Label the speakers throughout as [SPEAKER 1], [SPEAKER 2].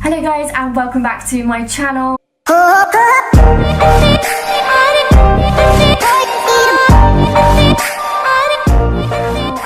[SPEAKER 1] Hello guys, and welcome back to my channel.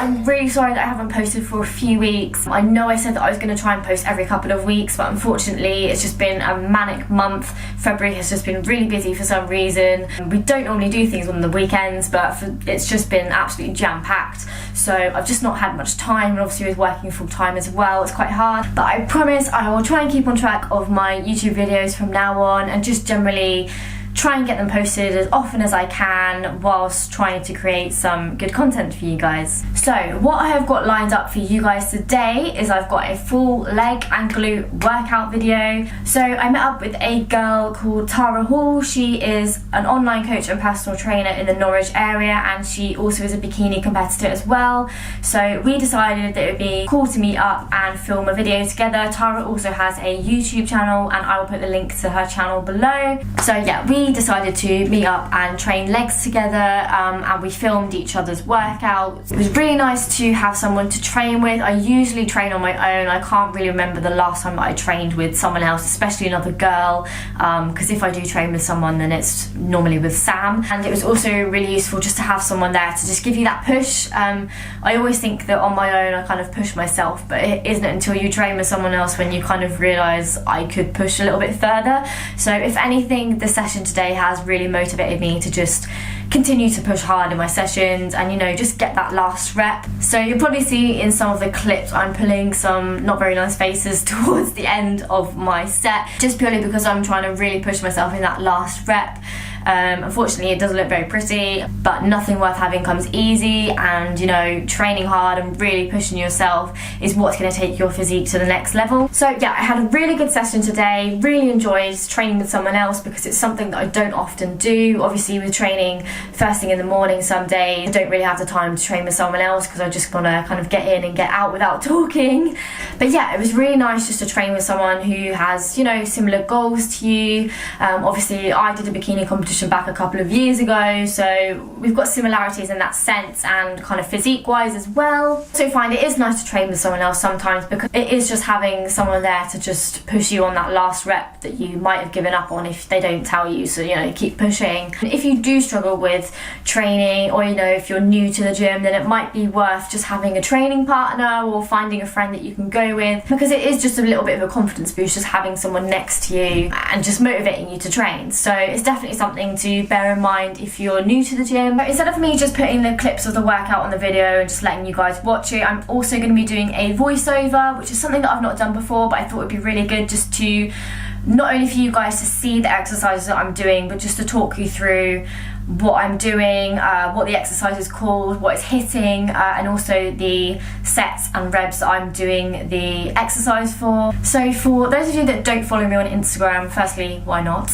[SPEAKER 1] I'm really sorry that I haven't posted for a few weeks. I know I said that I was going to try and post every couple of weeks, but unfortunately it's just been a manic month. February has just been really busy for some reason. We don't normally do things on the weekends, but it's just been absolutely jam-packed. So I've just not had much time, and obviously with working full-time as well, it's quite hard. But I promise I will try and keep on track of my YouTube videos from now on, and just generally try and get them posted as often as I can whilst trying to create some good content for you guys. So what I have got lined up for you guys today is I've got a full leg and glute workout video. So I met up with a girl called Tara Hall. She is an online coach and personal trainer in the Norwich area, and she also is a bikini competitor as well. So we decided that it would be cool to meet up and film a video together. Tara also has a YouTube channel, and I will put the link to her channel below. So yeah, we decided to meet up and train legs together, and we filmed each other's workouts. It was really nice to have someone to train with. I usually train on my own. I can't really remember the last time that I trained with someone else, especially another girl, because if I do train with someone, then it's normally with Sam. And it was also really useful just to have someone there to just give you that push. I always think that on my own I kind of push myself, but it isn't until you train with someone else when you kind of realise I could push a little bit further. So if anything, the session today has really motivated me to just continue to push hard in my sessions and, you know, just get that last rep. So you'll probably see in some of the clips I'm pulling some not very nice faces towards the end of my set, just purely because I'm trying to really push myself in that last rep. Unfortunately it doesn't look very pretty, but nothing worth having comes easy, and, you know, training hard and really pushing yourself is what's going to take your physique to the next level. So yeah, I had a really good session today. Really enjoyed training with someone else because it's something that I don't often do. Obviously with training first thing in the morning some days, I don't really have the time to train with someone else because I just want to kind of get in and get out without talking. But yeah, it was really nice just to train with someone who has, you know, similar goals to you. Obviously I did a bikini competition back a couple of years ago, so we've got similarities in that sense, and kind of physique wise as well. So I find it is nice to train with someone else sometimes, because it is just having someone there to just push you on that last rep that you might have given up on if they don't tell you. So, you know, keep pushing. If you do struggle with training, or, you know, if you're new to the gym, then it might be worth just having a training partner or finding a friend that you can go with, because it is just a little bit of a confidence boost just having someone next to you and just motivating you to train. So it's definitely something to bear in mind if you're new to the gym. But instead of me just putting the clips of the workout on the video and just letting you guys watch it, I'm also going to be doing a voiceover, which is something that I've not done before, but I thought it would be really good just to, not only for you guys to see the exercises that I'm doing, but just to talk you through what I'm doing, what the exercise is called, what it's hitting, and also the sets and reps that I'm doing the exercise for. So for those of you that don't follow me on Instagram, firstly, why not?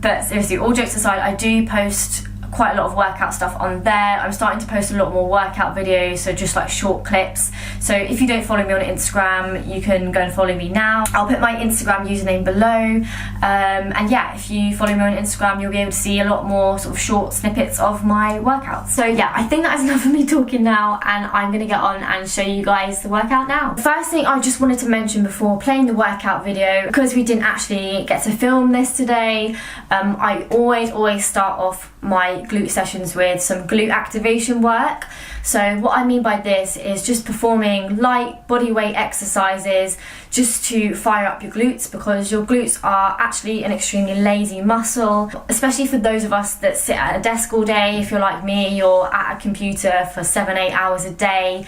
[SPEAKER 1] But seriously, all jokes aside, I do post quite a lot of workout stuff on there. I'm starting to post a lot more workout videos, so just like short clips. So if you don't follow me on Instagram, you can go and follow me now. I'll put my Instagram username below, and yeah, if you follow me on Instagram, you'll be able to see a lot more sort of short snippets of my workouts. So yeah, I think that's enough of me talking now, and I'm gonna get on and show you guys the workout now. The first thing I just wanted to mention before playing the workout video, because we didn't actually get to film this today, I always start off my glute sessions with some glute activation work. So what I mean by this is just performing light body weight exercises just to fire up your glutes, because your glutes are actually an extremely lazy muscle, especially for those of us that sit at a desk all day. If you're like me, you're at a computer for 7-8 hours a day,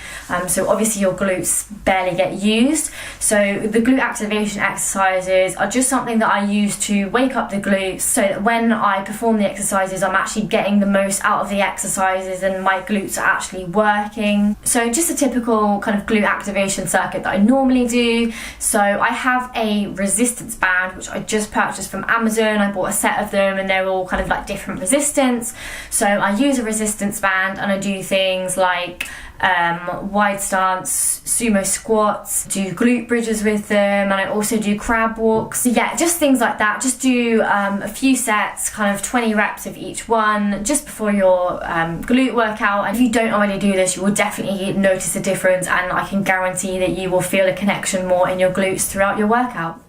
[SPEAKER 1] so obviously your glutes barely get used. So the glute activation exercises are just something that I use to wake up the glutes, so that when I perform the exercises, I'm actually getting the most out of the exercises and my glutes are actually working. So just a typical kind of glute activation circuit that I normally do. So I have a resistance band which I just purchased from Amazon. I bought a set of them and they're all kind of like different resistance. So I use a resistance band and I do things like wide stance, sumo squats, do glute bridges with them, and I also do crab walks. So yeah, just things like that. Just do a few sets, kind of 20 reps of each one, just before your glute workout. And if you don't already do this, you will definitely notice a difference, and I can guarantee that you will feel a connection more in your glutes throughout your workout.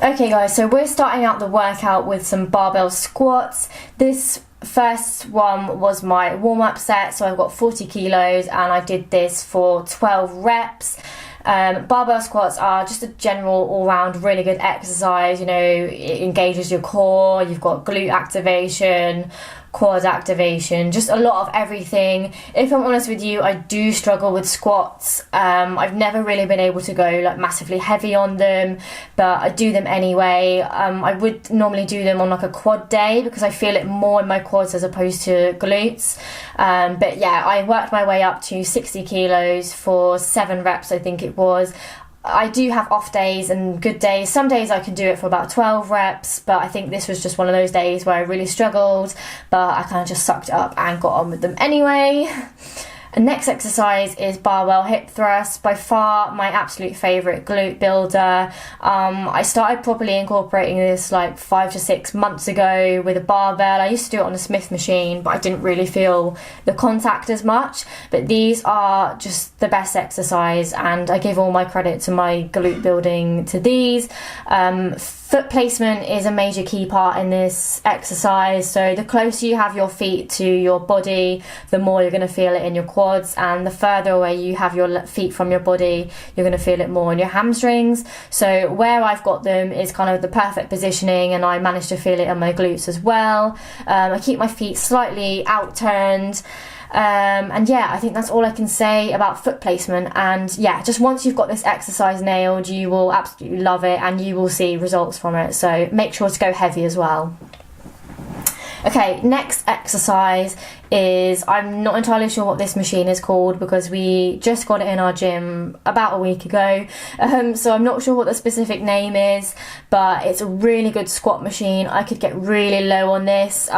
[SPEAKER 1] Okay guys, so we're starting out the workout with some barbell squats. This first one was my warm-up set, so I've got 40 kilos and I did this for 12 reps. Barbell squats are just a general all-round really good exercise. You know, it engages your core, you've got glute activation, quad activation, just a lot of everything. If I'm honest with you, I do struggle with squats. I've never really been able to go like massively heavy on them, but I do them anyway. I would normally do them on like a quad day because I feel it more in my quads as opposed to glutes. But yeah, I worked my way up to 60 kilos for 7 reps, I think it was. I do have off days and good days. Some days I can do it for about 12 reps, but I think this was just one of those days where I really struggled, but I kind of just sucked it up and got on with them anyway. The next exercise is barbell hip thrust, by far my absolute favourite glute builder. I started properly incorporating this like 5 to 6 months ago with a barbell. I used to do it on a Smith machine, but I didn't really feel the contact as much. But these are just the best exercise, and I give all my credit to my glute building to these. Foot placement is a major key part in this exercise, so the closer you have your feet to your body, the more you're going to feel it in your quads, and the further away you have your feet from your body, you're going to feel it more in your hamstrings. So where I've got them is kind of the perfect positioning, and I managed to feel it in my glutes as well. I keep my feet slightly out-turned. And yeah, I think that's all I can say about foot placement. And yeah, just once you've got this exercise nailed, you will absolutely love it and you will see results from it. So make sure to go heavy as well. Okay, next exercise is, I'm not entirely sure what this machine is called because we just got it in our gym about a week ago, so I'm not sure what the specific name is, but it's a really good squat machine. I could get really low on this.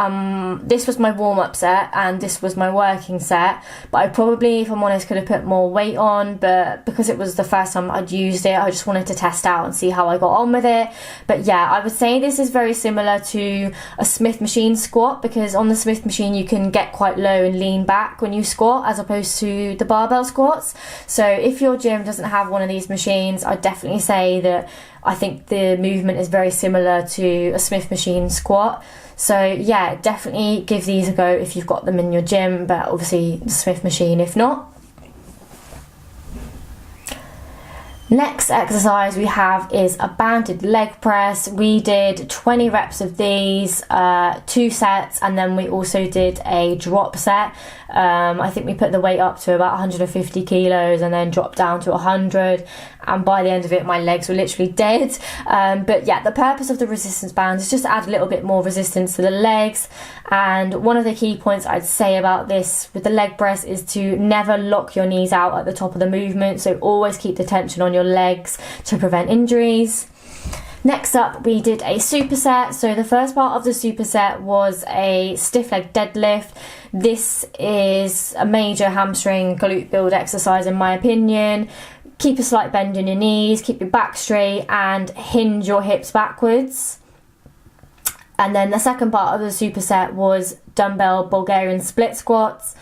[SPEAKER 1] This was my warm-up set and this was my working set, but I probably, if I'm honest, could have put more weight on, but because it was the first time I'd used it, I just wanted to test out and see how I got on with it. But yeah, I would say this is very similar to a Smith machine squat, because on the Smith machine you can get quite low and lean back when you squat as opposed to the barbell squats. So if your gym doesn't have one of these machines, I'd definitely say that I think the movement is very similar to a Smith machine squat. So yeah, definitely give these a go if you've got them in your gym, but obviously the Smith machine if not. Next exercise we have is a banded leg press. We did 20 reps of these, 2 sets, and then we also did a drop set. I think we put the weight up to about 150 kilos and then dropped down to 100, and by the end of it my legs were literally dead. But yeah, the purpose of the resistance bands is just to add a little bit more resistance to the legs. And one of the key points I'd say about this with the leg press is to never lock your knees out at the top of the movement, so always keep the tension on your legs to prevent injuries. Next up we did a superset. So the first part of the superset was a stiff leg deadlift. This is a major hamstring glute build exercise in my opinion. Keep a slight bend in your knees, keep your back straight and hinge your hips backwards. And then the second part of the superset was dumbbell Bulgarian split squats.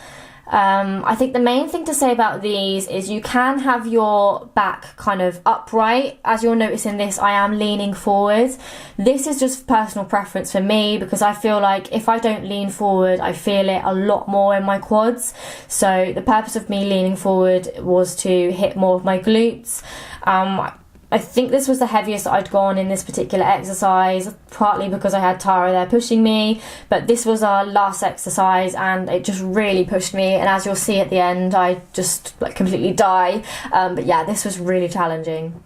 [SPEAKER 1] I think the main thing to say about these is you can have your back kind of upright. As you'll notice in this, I am leaning forward. This is just personal preference for me because I feel like if I don't lean forward, I feel it a lot more in my quads. So the purpose of me leaning forward was to hit more of my glutes. I think this was the heaviest that I'd gone in this particular exercise, partly because I had Tara there pushing me, but this was our last exercise and it just really pushed me, and as you'll see at the end I just like completely die. But yeah, this was really challenging.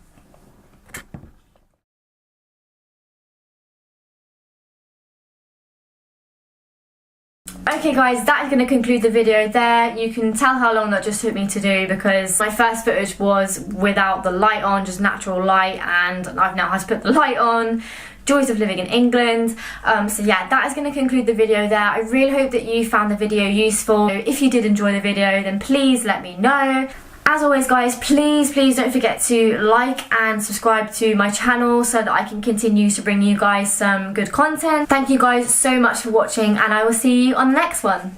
[SPEAKER 1] Okay guys, that is going to conclude the video there. You can tell how long that just took me to do because my first footage was without the light on, just natural light, and I've now had to put the light on. Joys of living in England. So yeah, that is going to conclude the video there. I really hope that you found the video useful. If you did enjoy the video, then please let me know. As always guys, please don't forget to like and subscribe to my channel so that I can continue to bring you guys some good content. Thank you guys so much for watching, and I will see you on the next one.